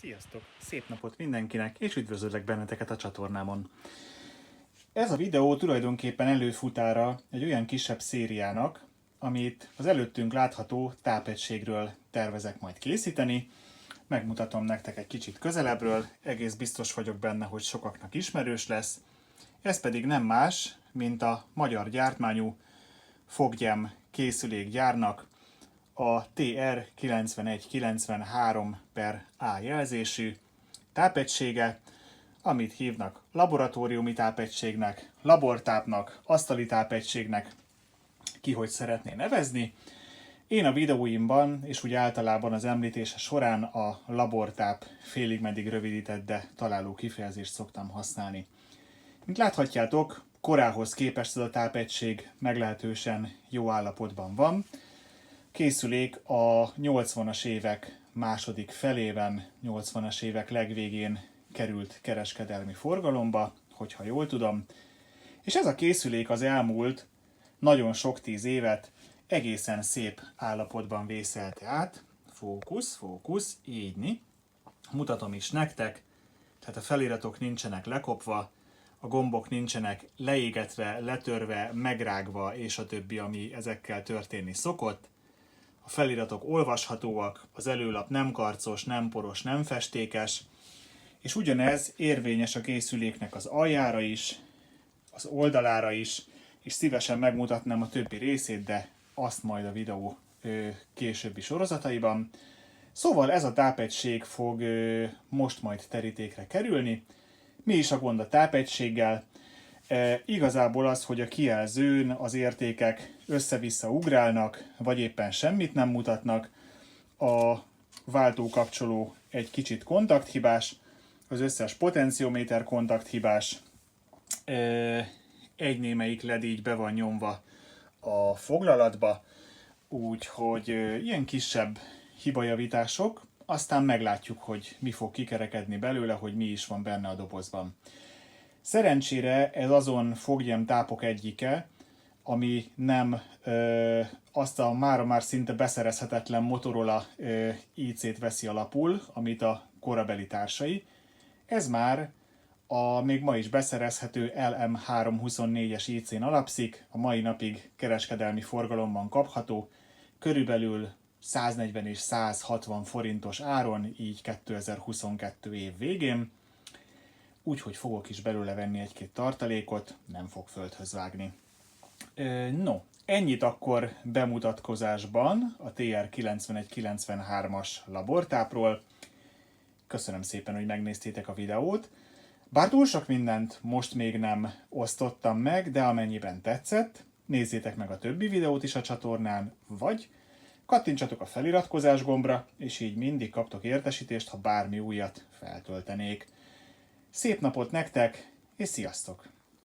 Sziasztok! Szép napot mindenkinek, és üdvözöllek benneteket a csatornámon. Ez a videó tulajdonképpen előfutára egy olyan kisebb szériának, amit az előttünk látható tápegységről tervezek majd készíteni. Megmutatom nektek egy kicsit közelebbről, egész biztos vagyok benne, hogy sokaknak ismerős lesz. Ez pedig nem más, mint a magyar gyártmányú foggyem készülékgyárnak a TR9193/A jelzésű tápegysége, amit hívnak laboratóriumi tápegységnek, labortápnak, asztali tápegységnek, ki hogy szeretné nevezni. Én a videóimban és úgy általában az említése során a labortáp félig meddig rövidített, de találó kifejezést szoktam használni. Mint láthatjátok, korához képest ez a tápegység meglehetősen jó állapotban van. Készülék a 80-as évek második felében, 80-as évek legvégén került kereskedelmi forgalomba, hogyha jól tudom. És ez a készülék az elmúlt nagyon sok 10 évet egészen szép állapotban vészelte át. Fókusz, így. Mutatom is nektek, tehát a feliratok nincsenek lekopva, a gombok nincsenek leégetve, letörve, megrágva és a többi, ami ezekkel történni szokott. A feliratok olvashatóak, az előlap nem karcos, nem poros, nem festékes, és ugyanez érvényes a készüléknek az aljára is, az oldalára is, és szívesen megmutatnám a többi részét, de azt majd a videó későbbi sorozataiban. Szóval ez a tápegység fog most majd terítékre kerülni. Mi is a gond a tápegységgel? Igazából az, hogy a kijelzőn az értékek össze-vissza ugrálnak, vagy éppen semmit nem mutatnak. A váltókapcsoló egy kicsit kontakthibás, az összes potenciométer kontakthibás, egy némelyik LED így be van nyomva a foglalatba, úgyhogy ilyen kisebb hibajavítások, aztán meglátjuk, hogy mi fog kikerekedni belőle, hogy mi is van benne a dobozban. Szerencsére ez azon foggyem tápok egyike, ami nem azt a mára már szinte beszerezhetetlen Motorola IC-t veszi alapul, amit a korabeli társai. Ez már a még ma is beszerezhető LM324-es IC-n alapszik, a mai napig kereskedelmi forgalomban kapható, körülbelül 140 és 160 forintos áron, így 2022 év végén. Úgyhogy fogok is belőle venni egy-két tartalékot, nem fog földhöz vágni. No, ennyit akkor bemutatkozásban a TR9193-as labortápról. Köszönöm szépen, hogy megnéztétek a videót. Bár túl sok mindent most még nem osztottam meg, de amennyiben tetszett, nézzétek meg a többi videót is a csatornán, vagy kattintsatok a feliratkozás gombra, és így mindig kaptok értesítést, ha bármi újat feltöltenék. Szép napot nektek, és sziasztok!